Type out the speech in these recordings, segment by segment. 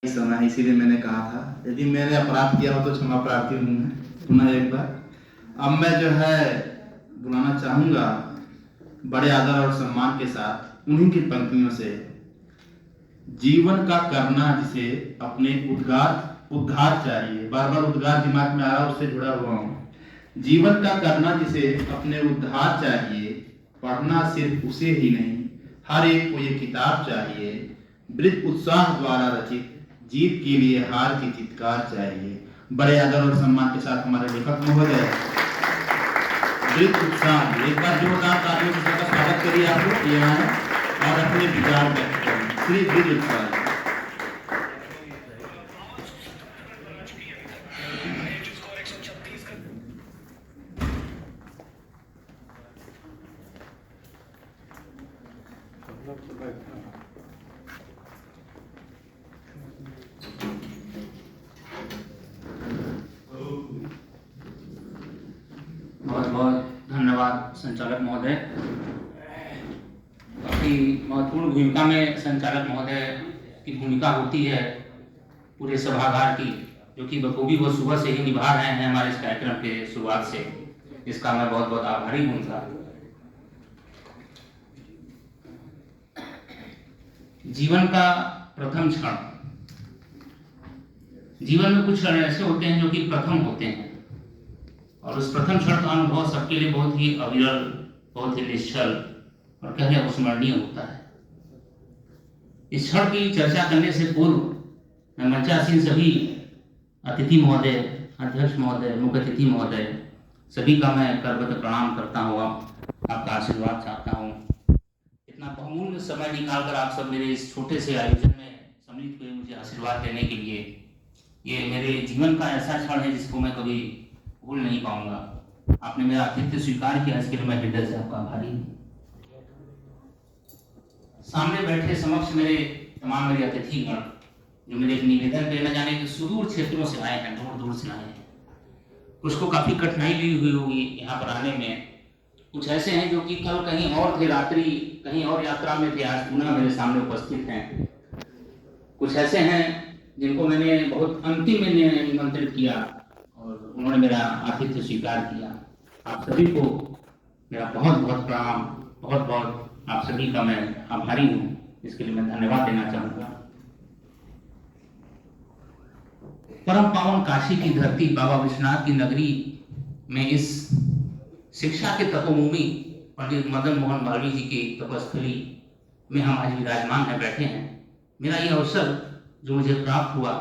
समय है, इसीलिए मैंने कहा था यदि मैंने अपराध किया हो तो क्षमा प्रार्थी हूँ मैं पुनः एक बार। अब मैं जो है बुलाना चाहूंगा बड़े आदर और सम्मान के साथ उन्हीं की पंक्तियों से, जीवन का करना जिसे अपने उद्धार चाहिए। बार बार उद्गार दिमाग में आ रहा, उससे जुड़ा हुआ हूँ। जीवन का करना जिसे अपने उद्धार चाहिए, पढ़ना सिर्फ उसे ही नहीं हर एक को ये किताब चाहिए। वृद्ध उत्साह द्वारा रचित जीत के लिए हार की चित्कार चाहिए। बड़े आदर और सम्मान के साथ हमारे लेखक महोदय वृद्ध उत्साह, एक बार जोरदार तालियों से सबका स्वागत करिए। आप लोग यहाँ हैं और अपने विचार व्यक्त करें। श्री वृद्ध उत्साह बहुत बहुत धन्यवाद संचालक महोदय। काफ़ी महत्वपूर्ण भूमिका में संचालक महोदय की भूमिका होती है पूरे सभागार की, जो कि बखूबी वो सुबह से ही निभा रहे हैं हमारे इस कार्यक्रम के शुरुआत से। इसका मैं बहुत बहुत आभारी हूँ उनका। जीवन का प्रथम क्षण, जीवन में कुछ क्षण ऐसे होते हैं जो कि प्रथम होते हैं, और उस प्रथम क्षण का अनुभव सबके लिए बहुत ही अविरल, बहुत ही निश्चल और कहीं अविस्मरणीय होता है। इस क्षण की चर्चा करने से पूर्व मैं मंचासीन सभी अतिथि महोदय, अध्यक्ष महोदय, मुख्य अतिथि महोदय सभी का मैं करबद्ध प्रणाम करता हूँ। आपका आशीर्वाद चाहता हूँ। इतना बहुमूल्य समय निकालकर आप सब मेरे इस छोटे से आयोजन में सम्मिलित हुए मुझे आशीर्वाद देने के लिए। ये मेरे जीवन का ऐसा क्षण है जिसको मैं कभी भूल नहीं पाऊंगा। आपने मेरा आतिथ्य स्वीकार किया, इसके लिए मैं हृदय से आपका आभारी हूँ। सामने बैठे समक्ष मेरे तमाम मेरे अतिथिगण जो मेरे निवेदन पे न जाने के सुदूर क्षेत्रों से आए हैं, दूर दूर से आए हैं। कुछ को काफी कठिनाई भी हुई होगी यहाँ पर आने में। कुछ ऐसे हैं जो कि कल कहीं और थे, रात्रि कहीं और यात्रा में थे, आज पुनः मेरे सामने उपस्थित हैं। कुछ ऐसे हैं जिनको मैंने बहुत अंतिम में निमंत्रित किया और उन्होंने मेरा आतिथ्य स्वीकार किया। आप सभी को मेरा बहुत बहुत प्रणाम, बहुत बहुत आप सभी का मैं आभारी हूँ। इसके लिए मैं धन्यवाद देना चाहूँगा। परम पावन काशी की धरती, बाबा विश्वनाथ की नगरी में इस शिक्षा के तपोभूमि पंडित मदन मोहन मालवीय जी की तपस्थली में हम आज विराजमान है, बैठे हैं। मेरा ये अवसर जो मुझे प्राप्त हुआ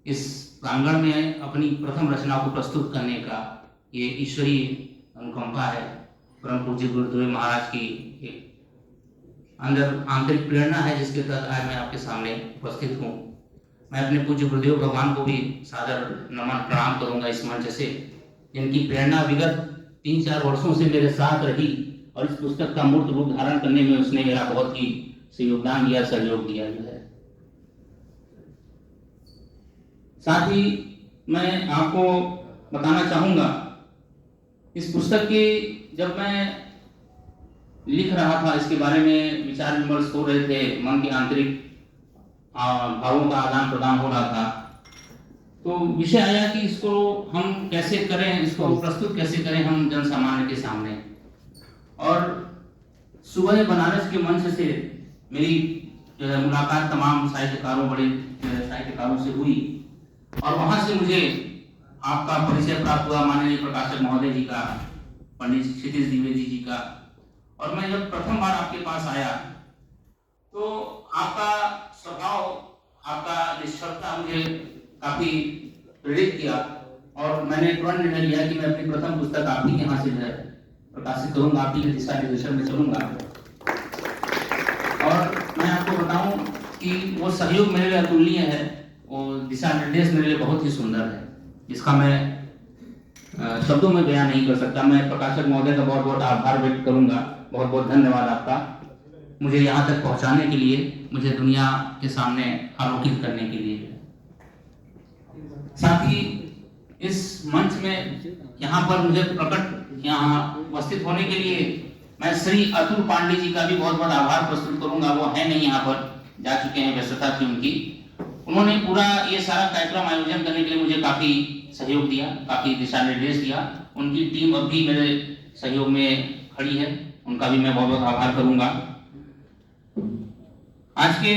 इस प्रांगण में अपनी प्रथम रचना को प्रस्तुत करने का, ये ईश्वरीय अनुकंपा है। परम पूज्य गुरुदेव महाराज की अंदर आंतरिक प्रेरणा है जिसके तहत आज मैं आपके सामने उपस्थित हूँ। मैं अपने पूज्य गुरुदेव भगवान को भी सादर नमन प्रणाम करूंगा इस मंच से, जिनकी प्रेरणा विगत 3-4 वर्षों से मेरे साथ रही और इस पुस्तक का मूर्त रूप धारण करने में उसने मेरा बहुत ही योगदान दिया, सहयोग दिया जो है। साथ ही मैं आपको बताना चाहूंगा, इस पुस्तक की जब मैं लिख रहा था, इसके बारे में विचार विमर्श हो रहे थे, मन के आंतरिक भावों का आदान प्रदान हो रहा था, तो विषय आया कि इसको हम कैसे करें, इसको प्रस्तुत कैसे करें हम जन सामान्य के सामने। और सुबह बनारस के मंच से मेरी मुलाकात तमाम साहित्यकारों, बड़े साहित्यकारों से हुई और वहां से मुझे आपका परिचय प्राप्त हुआ, माननीय प्रकाशक महोदय जी का, पंडित क्षितिज द्विवेदी जी का। और मैं जब प्रथम बार आपके पास आया तो आपका स्वभाव, आपका निष्ठता मुझे काफी प्रेरित किया और मैंने तुरंत निर्णय लिया कि मैं अपनी प्रथम पुस्तक आप ही के यहाँ से प्रकाशित करूंगा, आप ही के दिशा निर्देशन में चलूंगा। और मैं आपको बताऊं कि वो सहयोग मेरे लिए अतुलनीय है, वो दिशा निर्देश मेरे लिए बहुत ही सुंदर है, जिसका मैं शब्दों में बयान नहीं कर सकता। मैं प्रकाशक महोदय का बहुत बहुत आभार व्यक्त करूंगा। बहुत बहुत धन्यवाद आपका, मुझे यहाँ तक पहुँचाने के लिए, मुझे दुनिया के सामने आलोकित करने के लिए। साथ ही इस मंच में यहाँ पर मुझे प्रकट यहाँ उपस्थित होने के लिए मैं श्री अतुल पांडे जी का भी बहुत बहुत आभार प्रस्तुत करूंगा। वो है नहीं यहाँ पर, जा चुके हैं, व्यस्तता थी उनकी। उन्होंने पूरा ये सारा कार्यक्रम आयोजन करने के लिए मुझे काफ़ी सहयोग दिया, काफ़ी दिशा निर्देश दिया। उनकी टीम अब भी मेरे सहयोग में खड़ी है, उनका भी मैं बहुत बहुत आभार करूंगा। आज के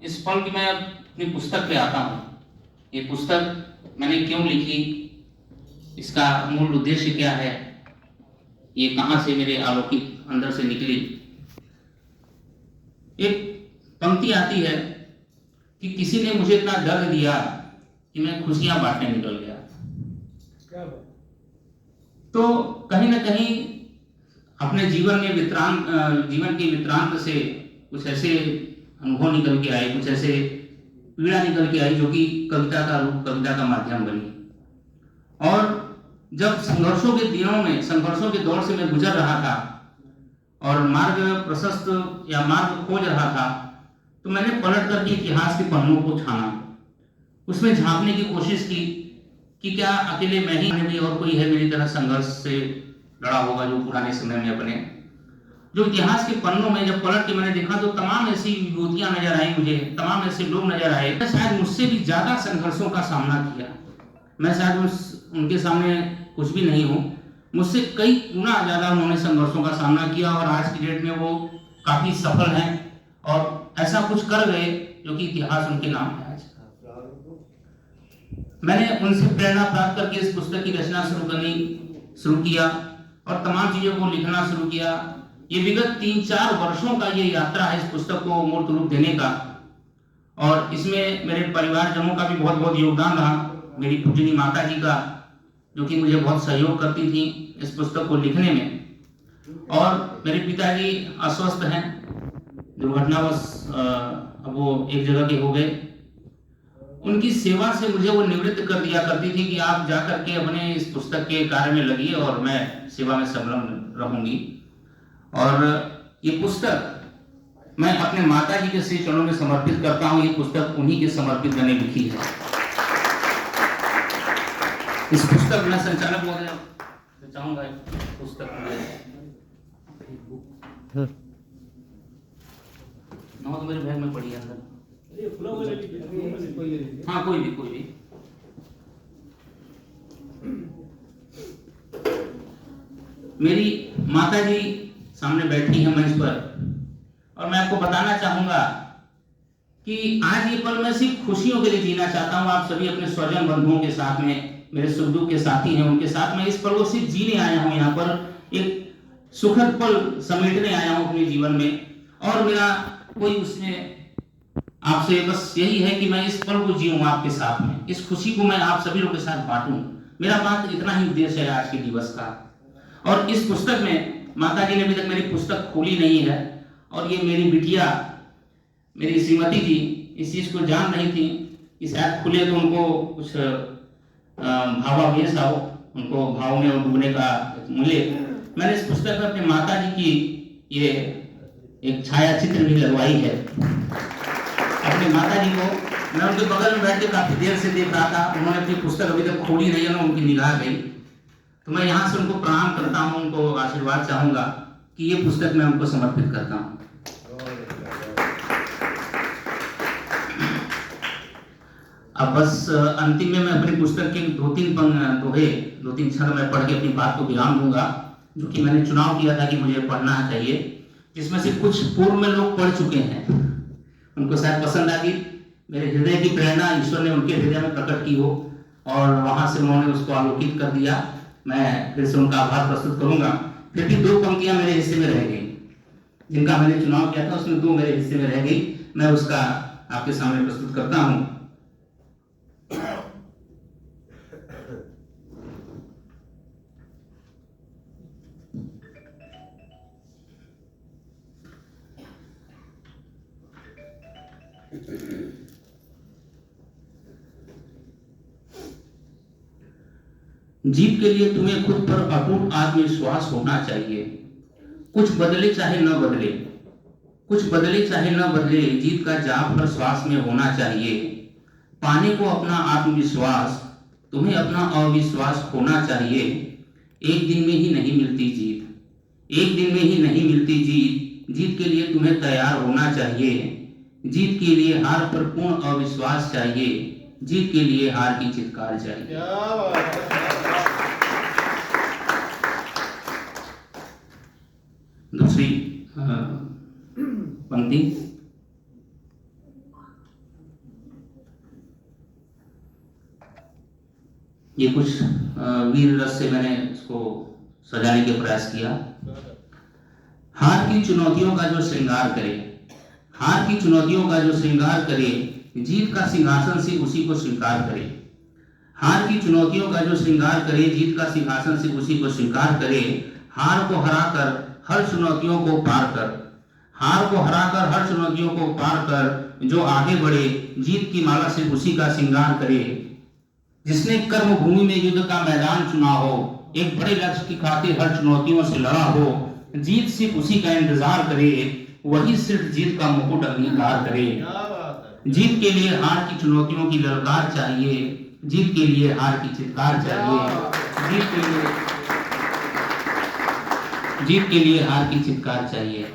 इस पल की मैं अपनी पुस्तक पे आता हूँ। ये पुस्तक मैंने क्यों लिखी, इसका मूल उद्देश्य क्या है, ये कहाँ से मेरे अलौकिक अंदर से निकली। एक पंक्ति आती है कि किसी ने मुझे इतना दर्द दिया कि मैं खुशियां बांटने निकल गया। तो कहीं ना कहीं अपने जीवन के वित्रांत से कुछ ऐसे अनुभव निकल के आए, कुछ ऐसे पीड़ा निकल के आई जो कि कविता का रूप, कविता का माध्यम बनी। और जब संघर्षों के दिनों में, संघर्षों के दौर से मैं गुजर रहा था और मार्ग प्रशस्त या मार्ग खोज रहा था, तो मैंने पलट करके इतिहास के पन्नों को छाना, उसमें झांकने की कोशिश की कि क्या अकेले मैं ही नहीं और कोई है मेरी तरह संघर्ष से लड़ा होगा, जो पुराने समय में अपने जो इतिहास के पन्नों में जब पलट के मैंने देखा तो तमाम ऐसी विभूतियां नजर आई मुझे, तमाम ऐसे लोग नजर आए। मैं शायद मुझसे भी ज्यादा संघर्षों का सामना किया, मैं शायद उनके सामने कुछ भी नहीं हूँ, मुझसे कई गुना ज्यादा उन्होंने संघर्षों का सामना किया और आज की डेट में वो काफी सफल हैं और ऐसा कुछ कर गए जो कि इतिहास उनके नाम है। आज मैंने उनसे प्रेरणा प्राप्त करके इस पुस्तक की रचना शुरू किया और तमाम चीजों को लिखना शुरू किया। ये विगत 3-4 वर्षों का ये यात्रा है इस पुस्तक को मूर्त रूप देने का, और इसमें मेरे परिवारजनों का भी बहुत बहुत योगदान रहा। मेरी पूजनी माता जी का, जो कि मुझे बहुत सहयोग करती थी इस पुस्तक को लिखने में, और मेरे पिताजी अस्वस्थ हैं, दुर्घटनावश अब वो एक जगह के हो गए। उनकी सेवा से मुझे वो निवृत्त कर दिया करती थी कि आप जाकर के अपने इस पुस्तक के कार्य में लगिए और मैं सेवा में संलग्न रहूंगी। और ये पुस्तक मैं अपने माता जी के श्री चरणों में समर्पित करता हूँ। ये पुस्तक उन्हीं के समर्पित मैंने लिखी है। इस पुस्तक में संचालक महोदय तो चाहूंगा पुस्तक तो मेरे बैग में पड़ी है अंदर। हाँ कोई भी। मेरी माता जी सामने बैठी है मंच पर, और मैं आपको बताना चाहूंगा कि आज ये पल मैं सिर्फ खुशियों के लिए जीना चाहता हूं। आप सभी अपने स्वजन बंधुओं के साथ में, मेरे सुख दुख के साथी हैं, उनके साथ मैं इस पल को सिर्फ जीने आया हूं। यहाँ पर एक सुखद पल समेटने आया हूं अपने जीवन में, और मेरा कोई उसमें आपसे बस यही है कि मैं इस पल को जीऊं आपके साथ में, इस खुशी को मैं आप सभी लोगों के साथ बांटूं। मेरा बात इतना ही उद्देश्य है आज के दिवस का। और इस पुस्तक में माता जी ने अभी तक मेरी पुस्तक खोली नहीं है, और ये मेरी बिटिया, मेरी श्रीमती जी इस चीज को जान रही थी कि शायद खुले तो उनको कुछ भावावेश आओ, उनको भाव में डूबने का मिले। मैंने इस पुस्तक में अपनी माता जी की ये एक छाया चित्र भी लगवाई है। अपनी माता जी को मैं उनके बगल में बैठ के काफी देर से देख रहा था, उन्होंने अपनी पुस्तक अभी तक खोली नहीं है ना, उनकी निगाह गई। तो मैं यहाँ से उनको प्रणाम करता हूँ, उनको आशीर्वाद चाहूंगा कि ये पुस्तक मैं उनको समर्पित करता हूँ। अब बस अंतिम में मैं अपनी पुस्तक के 2-3 छंद में पढ़ के अपनी बात को विराम दूंगा, जो कि मैंने चुनाव किया था कि मुझे पढ़ना चाहिए, जिसमें से कुछ पूर्व में लोग पढ़ चुके हैं, उनको शायद पसंद आ गई। मेरे हृदय की प्रेरणा ईश्वर ने उनके हृदय में प्रकट की हो, और वहां से उन्होंने उसको आलोकित कर दिया। मैं फिर से उनका आभार प्रस्तुत करूंगा। फिर भी 2 पंक्तियां मेरे हिस्से में रह गई, जिनका मैंने चुनाव किया था उसमें 2 मेरे हिस्से में रह गई। मैं उसका आपके सामने प्रस्तुत करता हूं। जीत के लिए तुम्हें खुद पर अटूट आत्मविश्वास होना चाहिए। कुछ बदले चाहे न बदले, कुछ बदले चाहे न बदले, जीत का जाप हर श्वास में होना चाहिए। पाने को अपना आत्मविश्वास, तुम्हें अपना अविश्वास होना चाहिए। एक दिन में ही नहीं मिलती जीत, एक दिन में ही नहीं मिलती जीत। जीत के लिए तुम्हें तैयार होना चाहिए। जीत के लिए हार पर पूर्ण अविश्वास चाहिए, जीत के लिए हार की चित्कार चाहिए। दूसरी पंक्ति, ये कुछ वीर रस से मैंने इसको सजाने के प्रयास किया। हार की चुनौतियों का जो श्रृंगार करे, हार की चुनौतियों का जो श्रृंगार करे, जीत का सिंहासन से उसी को स्वीकार करे। हार की चुनौतियों का जो श्रृंगार करे, जीत का सिंहासन से उसी को स्वीकार करे। हार को हराकर हर चुनौतियों को पार कर, हार को हराकर हर चुनौतियों को पार कर जो आगे बढ़े, जीत की माला से उसी का श्रृंगार करे। जिसने कर्म भूमि में युद्ध का मैदान चुना हो, एक बड़े लक्ष्य की खातिर हर चुनौतियों से लड़ा हो, जीत सिर्फ उसी का इंतजार करे, वही सिर्फ जीत का मुकुट अंगीकार करे। जीत के लिए हार की चुनौतियों की ललकार चाहिए, जीत के लिए हार की चित्कार चाहिए। जीत के लिए हार की चित्कार चाहिए।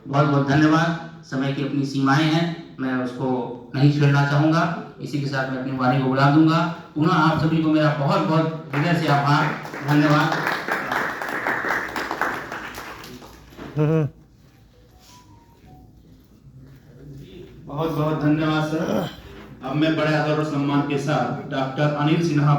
बहुत बहुत धन्यवाद। समय की अपनी सीमाएं हैं, मैं उसको नहीं छेड़ना चाहूंगा। इसी के साथ मैं अपनी वाणी को बुला दूंगा। पुनः आप सभी को मेरा बहुत बहुत हृदय से आभार, धन्यवाद। बहुत बहुत धन्यवाद सर। अब मैं बड़े आदर और सम्मान के साथ डॉक्टर अनिल सिन्हा